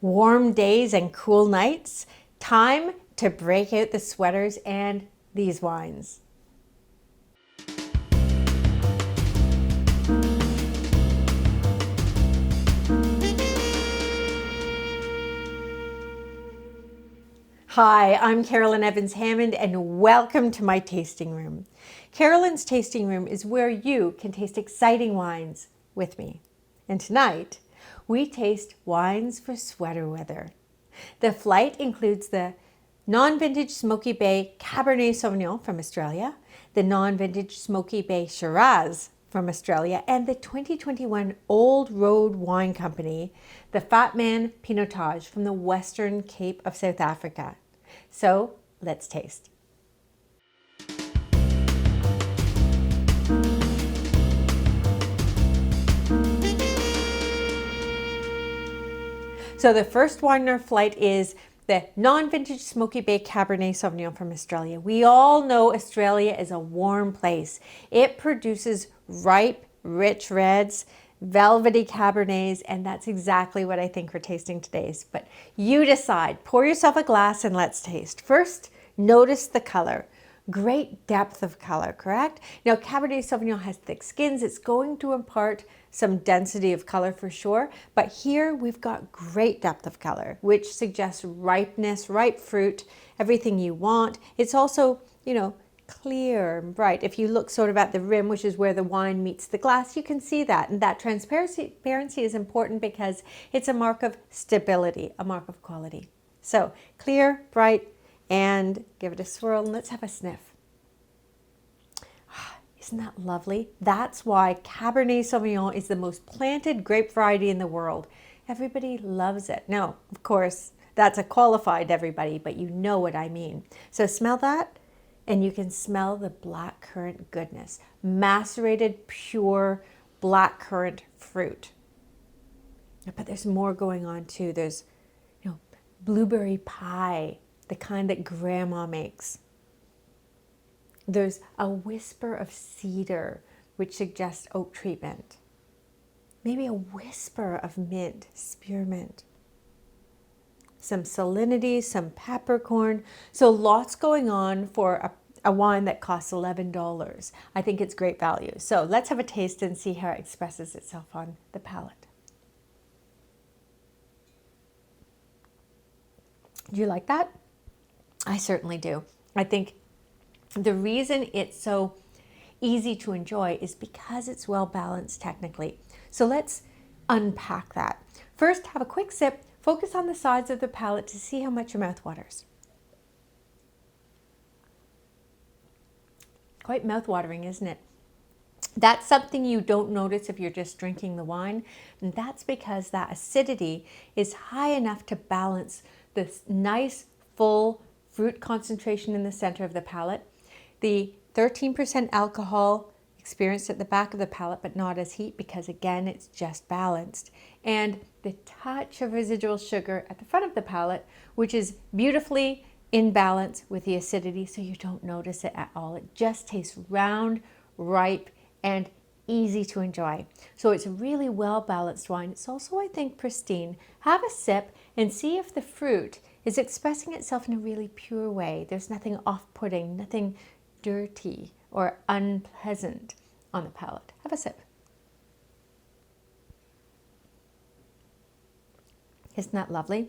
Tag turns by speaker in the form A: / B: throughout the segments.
A: warm days and cool nights, time to break out the sweaters and these wines. Hi, I'm Carolyn Evans-Hammond and welcome to my tasting room. Carolyn's tasting room is where you can taste exciting wines with me. And tonight, we taste wines for sweater weather. The flight includes the non-vintage Smoky Bay Cabernet Sauvignon from Australia, the non-vintage Smoky Bay Shiraz from Australia, and the 2021 Old Road Wine Company, the Fat Man Pinotage from the Western Cape of South Africa. So let's taste. So the first wine in our flight is the non-vintage Smoky Bay Cabernet Sauvignon from Australia. We all know Australia is a warm place. It produces ripe, rich reds, velvety Cabernets, and that's exactly what I think we're tasting today. But you decide. Pour yourself a glass and let's taste. First, notice the color. Great depth of color, correct? Now, Cabernet Sauvignon has thick skins. It's going to impart some density of color for sure. But here we've got great depth of color, which suggests ripeness, ripe fruit, everything you want. It's also, clear and bright. If you look sort of at the rim, which is where the wine meets the glass, you can see that. And that transparency is important because it's a mark of stability, a mark of quality. So clear, bright, and give it a swirl and let's have a sniff. Isn't that lovely? That's why Cabernet Sauvignon is the most planted grape variety in the world. Everybody loves it. Now, of course, that's a qualified everybody, but you know what I mean. So smell that and you can smell the blackcurrant goodness. Macerated, pure blackcurrant fruit. But there's more going on too. There's, blueberry pie, the kind that grandma makes. There's a whisper of cedar, which suggests oak treatment. Maybe a whisper of mint, spearmint. Some salinity, some peppercorn. So lots going on for a wine that costs $11. I think it's great value. So let's have a taste and see how it expresses itself on the palate. Do you like that? I certainly do. I think the reason it's so easy to enjoy is because it's well balanced technically. So let's unpack that. First, have a quick sip. Focus on the sides of the palate to see how much your mouth waters. Quite mouth-watering, isn't it? That's something you don't notice if you're just drinking the wine. And that's because that acidity is high enough to balance this nice, full fruit concentration in the center of the palate. The 13% alcohol experienced at the back of the palate, but not as heat because, again, it's just balanced. And the touch of residual sugar at the front of the palate, which is beautifully in balance with the acidity, so you don't notice it at all. It just tastes round, ripe, and easy to enjoy. So it's a really well-balanced wine. It's also, I think, pristine. Have a sip and see if the fruit is expressing itself in a really pure way. There's nothing off-putting, nothing dirty or unpleasant on the palate. Have a sip. Isn't that lovely?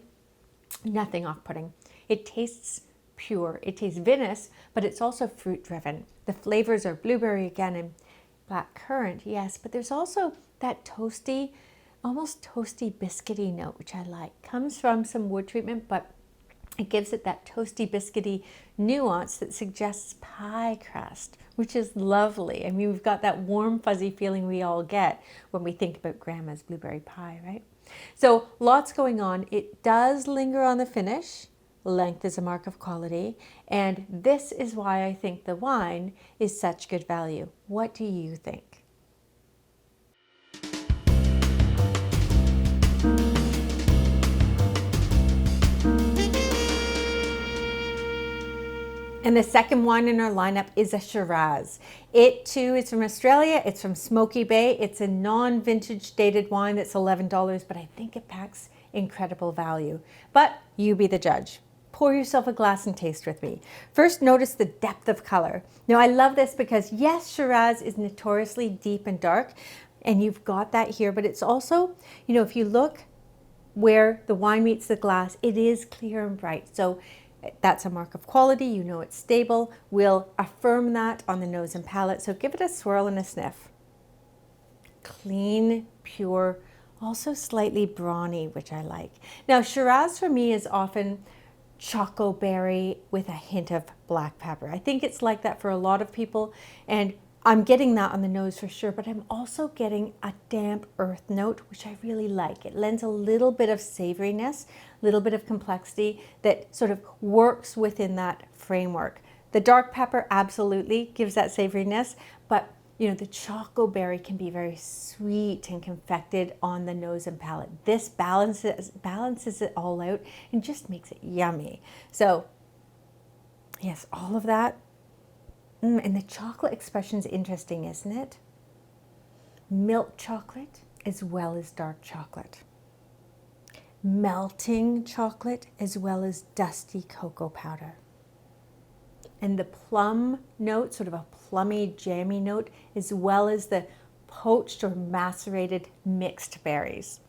A: Nothing off-putting. It tastes pure. It tastes vinous, but it's also fruit-driven. The flavors are blueberry again and blackcurrant, yes, but there's also that toasty, almost toasty biscuity note, which I like. Comes from some wood treatment, but it gives it that toasty biscuity nuance that suggests pie crust, which is lovely. I mean, we've got that warm, fuzzy feeling we all get when we think about grandma's blueberry pie, right? So lots going on. It does linger on the finish. Length is a mark of quality. And this is why I think the wine is such good value. What do you think? And the second wine in our lineup is a Shiraz. It too is from Australia. It's from Smoky Bay. It's a non-vintage dated wine that's $11, but I think it packs incredible value. But you be the judge. Pour yourself a glass and taste with me. First, notice the depth of color. Now, I love this because yes, Shiraz is notoriously deep and dark, and you've got that here, but it's also, you know, if you look where the wine meets the glass, it is clear and bright. So that's a mark of quality. You know it's stable. We'll affirm that on the nose and palate. So give it a swirl and a sniff. Clean, pure, also slightly brawny, which I like. Now, Shiraz for me is often choco berry with a hint of black pepper. I think it's like that for a lot of people, and I'm getting that on the nose for sure, but I'm also getting a damp earth note, which I really like. It lends a little bit of savoriness, a little bit of complexity that sort of works within that framework. The dark pepper absolutely gives that savoriness, but you know, the choco berry can be very sweet and confected on the nose and palate. This balances it all out and just makes it yummy. So yes, all of that. And the chocolate expression is interesting, isn't it? Milk chocolate as well as dark chocolate. Melting chocolate as well as dusty cocoa powder. And the plum note, sort of a plummy, jammy note, as well as the poached or macerated mixed berries.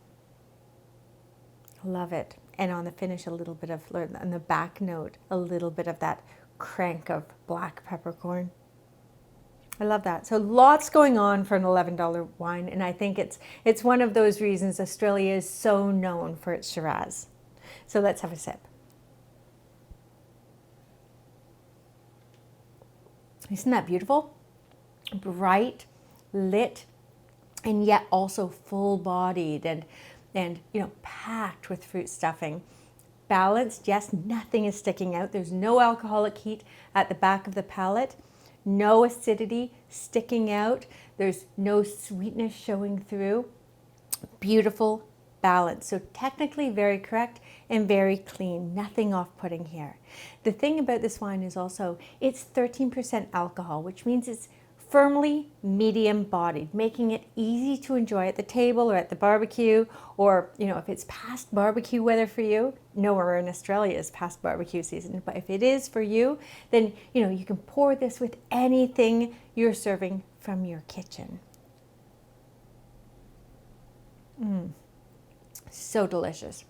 A: Love it. And on the finish, a little bit of, on the back note, a little bit of that crank of black peppercorn. I love that. So lots going on for an $11 wine, and I think it's one of those reasons Australia is so known for its Shiraz. So let's have a sip. Isn't that beautiful? Bright, lit, and yet also full-bodied and you know, packed with fruit stuffing. Balanced, yes, nothing is sticking out. There's no alcoholic heat at the back of the palate, no acidity sticking out. There's no sweetness showing through. Beautiful balance. So technically very correct and very clean. Nothing off-putting here. The thing about this wine is also it's 13% alcohol, which means it's firmly medium-bodied, making it easy to enjoy at the table or at the barbecue, or you know, if it's past barbecue weather for you. Nowhere in Australia is past barbecue season, but if it is for you, then you know you can pour this with anything you're serving from your kitchen. So delicious.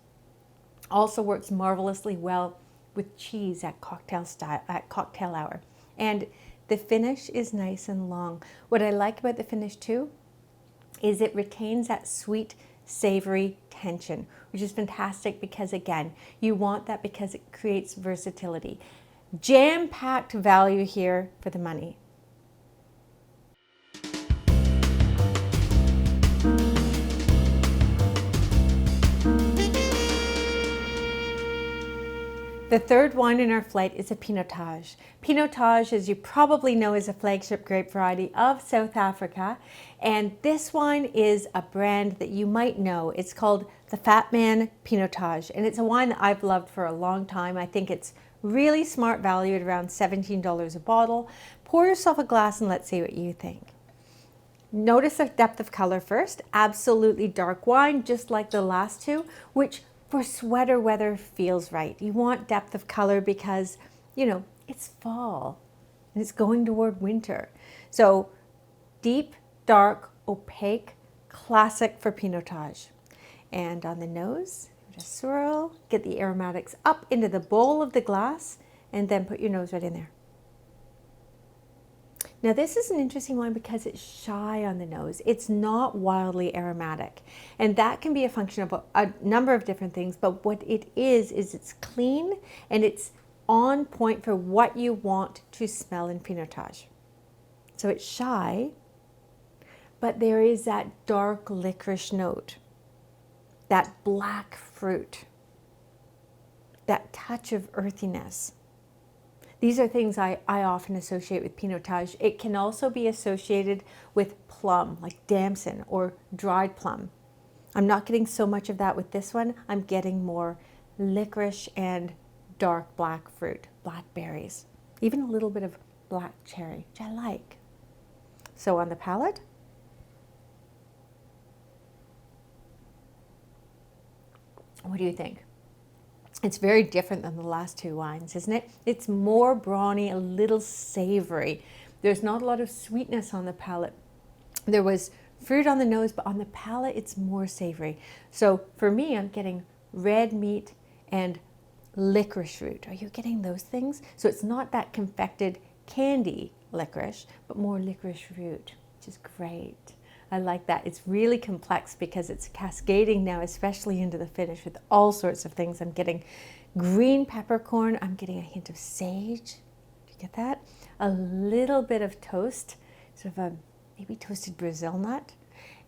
A: Also works marvelously well with cheese at cocktail hour. And the finish is nice and long. What I like about the finish too is it retains that sweet, savory tension, which is fantastic because again, you want that because it creates versatility. Jam-packed value here for the money. The third wine in our flight is a Pinotage. Pinotage, as you probably know, is a flagship grape variety of South Africa. And this wine is a brand that you might know. It's called the Fat Man Pinotage. And it's a wine that I've loved for a long time. I think it's really smart value at around $17 a bottle. Pour yourself a glass and let's see what you think. Notice the depth of color first. Absolutely dark wine, just like the last two, which for sweater weather feels right. You want depth of color because, you know, it's fall and it's going toward winter. So deep, dark, opaque, classic for Pinotage. And on the nose, just swirl, get the aromatics up into the bowl of the glass and then put your nose right in there. Now this is an interesting one because it's shy on the nose. It's not wildly aromatic. And that can be a function of a number of different things, but what it is it's clean and it's on point for what you want to smell in Pinotage. So it's shy, but there is that dark licorice note, that black fruit, that touch of earthiness. These are things I often associate with Pinotage. It can also be associated with plum, like damson or dried plum. I'm not getting so much of that with this one. I'm getting more licorice and dark black fruit, blackberries, even a little bit of black cherry, which I like. So on the palate, What do you think? It's very different than the last two wines, isn't it? It's more brawny, a little savory. There's not a lot of sweetness on the palate. There was fruit on the nose, but on the palate, it's more savory. So for me, I'm getting red meat and licorice root. Are you getting those things? So it's not that confected candy licorice, but more licorice root, which is great. I like that. It's really complex because it's cascading now, especially into the finish with all sorts of things. I'm getting green peppercorn. I'm getting a hint of sage. Do you get that? A little bit of toast, sort of a maybe toasted Brazil nut.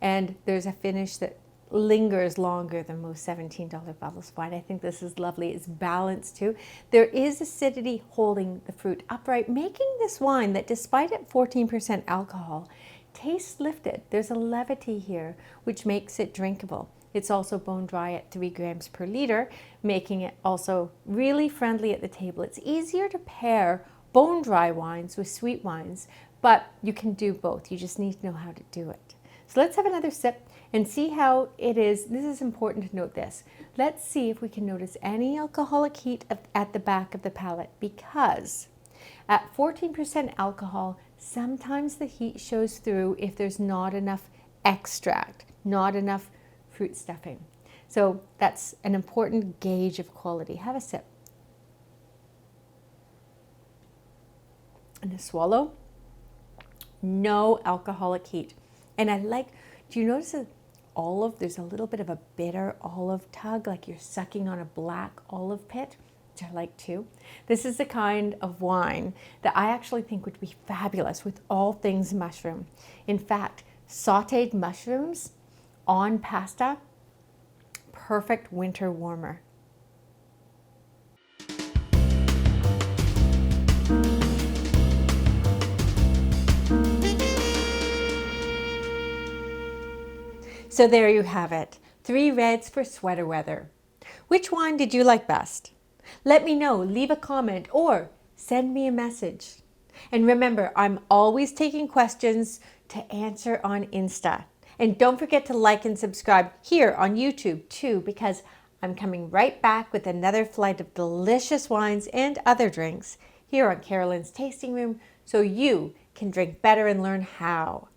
A: And there's a finish that lingers longer than most $17 bottles of wine. I think this is lovely. It's balanced too. There is acidity holding the fruit upright, making this wine that despite it 14% alcohol, tastes lifted. There's a levity here, which makes it drinkable. It's also bone dry at 3 grams per liter, making it also really friendly at the table. It's easier to pair bone dry wines with sweet wines, but you can do both. You just need to know how to do it. So let's have another sip and see how it is. This is important to note this. Let's see if we can notice any alcoholic heat at the back of the palate, because at 14% alcohol, sometimes the heat shows through if there's not enough extract, not enough fruit stuffing. So that's an important gauge of quality. Have a sip. And a swallow. No alcoholic heat. And I like, do you notice that there's a little bit of a bitter olive tug, like you're sucking on a black olive pit, which I like too. This is the kind of wine that I actually think would be fabulous with all things mushroom. In fact, sauteed mushrooms on pasta, perfect winter warmer. So there you have it, 3 reds for sweater weather. Which wine did you like best? Let me know, leave a comment, or send me a message. And remember, I'm always taking questions to answer on Insta. And don't forget to like and subscribe here on YouTube too, because I'm coming right back with another flight of delicious wines and other drinks here on Carolyn's Tasting Room, so you can drink better and learn how.